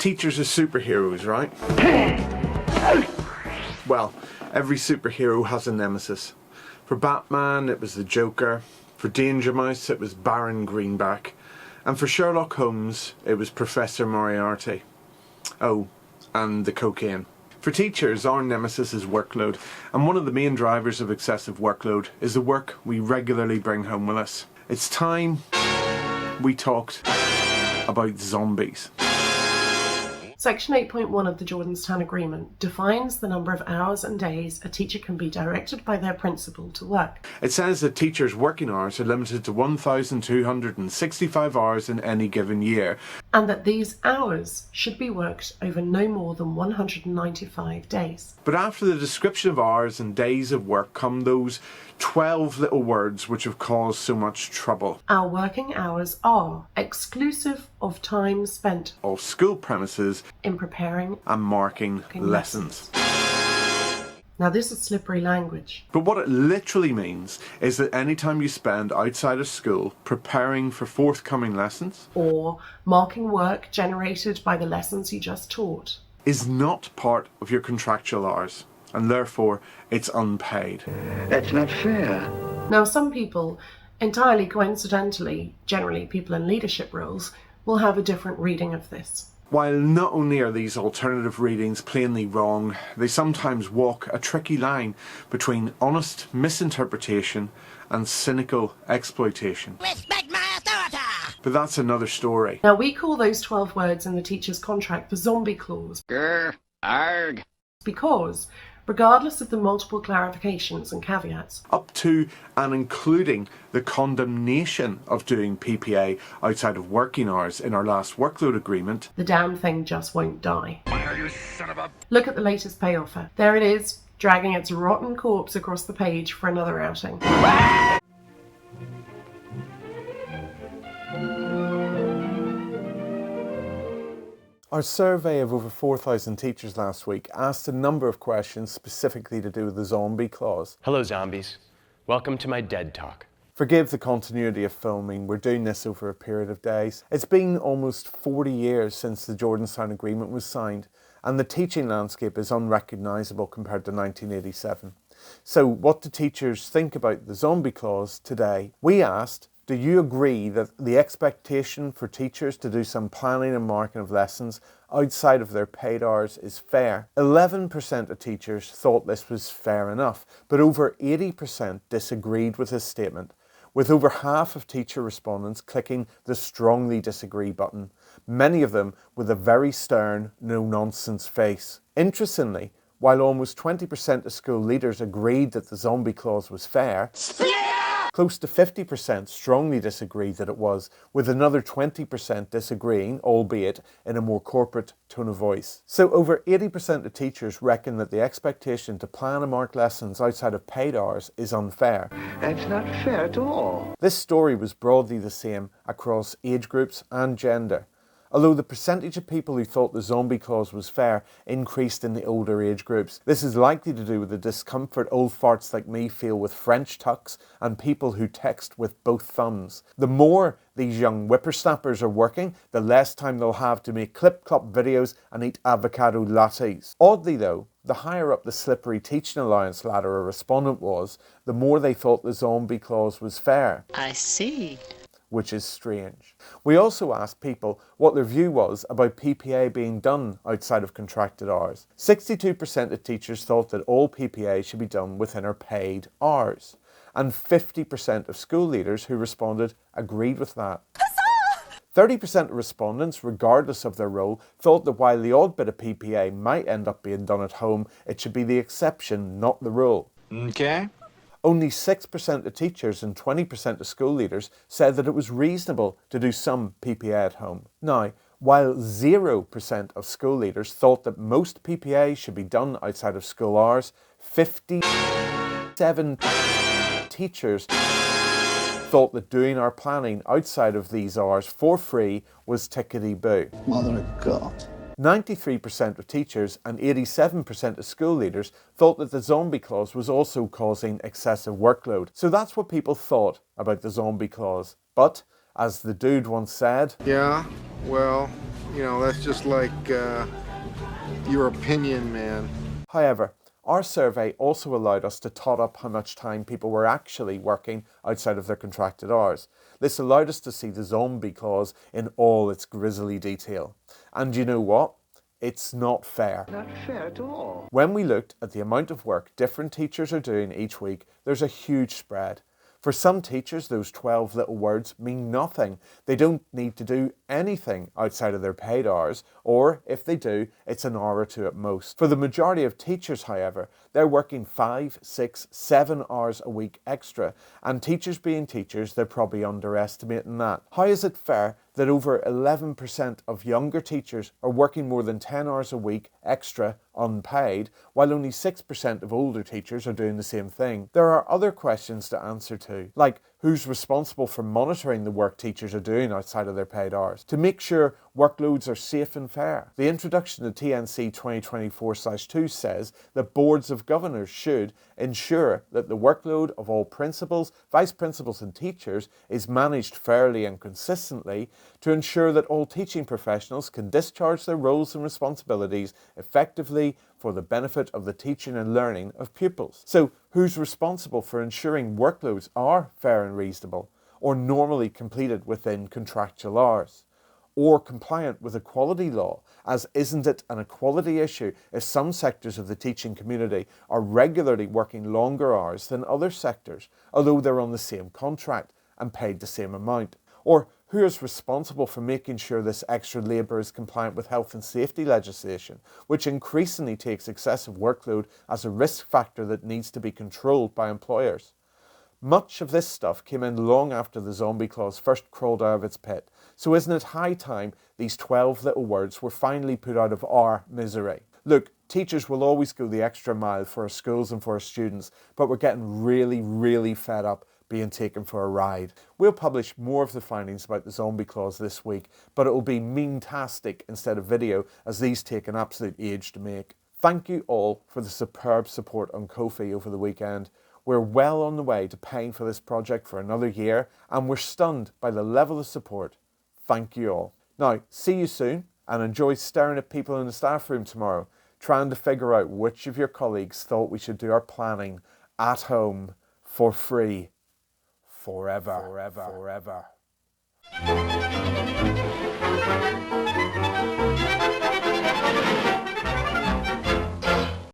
Teachers are superheroes, right? Well, every superhero has a nemesis. For Batman, it was the Joker. For Danger Mouse, it was Baron Greenback. And for Sherlock Holmes, it was Professor Moriarty. Oh, and the cocaine. For teachers, our nemesis is workload, and one of the main drivers of excessive workload is the work we regularly bring home with us. It's time we talked about zombies. Section 8.1 of the Jordanstown Agreement defines the number of hours and days a teacher can be directed by their principal to work. It says that teachers' working hours are limited to 1,265 hours in any given year. And that these hours should be worked over no more than 195 days. But after the description of hours and days of work come those 12 little words which have caused so much trouble. Our working hours are exclusive of time spent off school premises in preparing and marking lessons. Now this is slippery language. But what it literally means is that any time you spend outside of school preparing for forthcoming lessons or marking work generated by the lessons you just taught is not part of your contractual hours, and therefore it's unpaid. That's not fair. Now some people, entirely coincidentally, generally people in leadership roles, will have a different reading of this. While not only are these alternative readings plainly wrong, they sometimes walk a tricky line between honest misinterpretation and cynical exploitation. Respect my authority! But that's another story. Now we call those 12 words in the teacher's contract the zombie clause. Grr, arg. Because, regardless of the multiple clarifications and caveats, up to and including the condemnation of doing PPA outside of working hours in our last workload agreement, the damn thing just won't die. You son of a... Look at the latest pay offer. There it is, dragging its rotten corpse across the page for another outing. Our survey of over 4,000 teachers last week asked a number of questions specifically to do with the zombie clause. Hello zombies, welcome to my dead talk. Forgive the continuity of filming, we're doing this over a period of days. It's been almost 40 years since the Jordanstown Agreement was signed, and the teaching landscape is unrecognisable compared to 1987. So what do teachers think about the zombie clause today? We asked, do you agree that the expectation for teachers to do some planning and marking of lessons outside of their paid hours is fair? 11% of teachers thought this was fair enough, but over 80% disagreed with this statement, with over half of teacher respondents clicking the strongly disagree button, many of them with a very stern, no-nonsense face. Interestingly, while almost 20% of school leaders agreed that the zombie clause was fair, close to 50% strongly disagreed that it was, with another 20% disagreeing, albeit in a more corporate tone of voice. So over 80% of teachers reckon that the expectation to plan and mark lessons outside of paid hours is unfair. That's not fair at all. This story was broadly the same across age groups and gender, although the percentage of people who thought the zombie clause was fair increased in the older age groups. This is likely to do with the discomfort old farts like me feel with French tucks and people who text with both thumbs. The more these young whippersnappers are working, the less time they'll have to make clip-clop videos and eat avocado lattes. Oddly though, the higher up the slippery teaching allowance ladder a respondent was, the more they thought the zombie clause was fair. I see. Which is strange. We also asked people what their view was about PPA being done outside of contracted hours. 62% of teachers thought that all PPA should be done within our paid hours, and 50% of school leaders who responded agreed with that. 30% of respondents, regardless of their role, thought that while the odd bit of PPA might end up being done at home, it should be the exception, not the rule. Okay. Only 6% of teachers and 20% of school leaders said that it was reasonable to do some PPA at home. Now, while 0% of school leaders thought that most PPA should be done outside of school hours, 57 teachers thought that doing our planning outside of these hours for free was tickety-boo. Mother of God. 93% of teachers and 87% of school leaders thought that the zombie clause was also causing excessive workload. So that's what people thought about the zombie clause. But As the dude once said, Yeah, well, that's just like your opinion, man. However, our survey also allowed us to tot up how much time people were actually working outside of their contracted hours. This allowed us to see the zombie clause in all its grisly detail. And you know what? It's not fair. Not fair at all. When we looked at the amount of work different teachers are doing each week, there's a huge spread. For some teachers, those 12 little words mean nothing. They don't need to do anything outside of their paid hours, or if they do, it's an hour or two at most. For the majority of teachers, however, they're working 5, 6, 7 hours a week extra, and teachers being teachers, they're probably underestimating that. How is it fair that over 11% of younger teachers are working more than 10 hours a week extra unpaid, while only 6% of older teachers are doing the same thing? There are other questions to answer to, like who's responsible for monitoring the work teachers are doing outside of their paid hours, to make sure workloads are safe and fair. The introduction to TNC 2024/2 says that boards of governors should ensure that the workload of all principals, vice principals and teachers is managed fairly and consistently to ensure that all teaching professionals can discharge their roles and responsibilities effectively for the benefit of the teaching and learning of pupils. So, who's responsible for ensuring workloads are fair and reasonable, or normally completed within contractual hours, or compliant with equality law, as isn't it an equality issue if some sectors of the teaching community are regularly working longer hours than other sectors, although they're on the same contract and paid the same amount? Or who is responsible for making sure this extra labour is compliant with health and safety legislation, which increasingly takes excessive workload as a risk factor that needs to be controlled by employers? Much of this stuff came in long after the zombie clause first crawled out of its pit, so isn't it high time these 12 little words were finally put out of our misery? Look, teachers will always go the extra mile for our schools and for our students, but we're getting really fed up being taken for a ride. We'll publish more of the findings about the zombie clause this week, but it will be meme-tastic instead of video, as these take an absolute age to make. Thank you all for the superb support on Ko-fi over the weekend. We're well on the way to paying for this project for another year, and we're stunned by the level of support. Thank you all. Now, see you soon, and enjoy staring at people in the staff room tomorrow, trying to figure out which of your colleagues thought we should do our planning at home for free. Forever.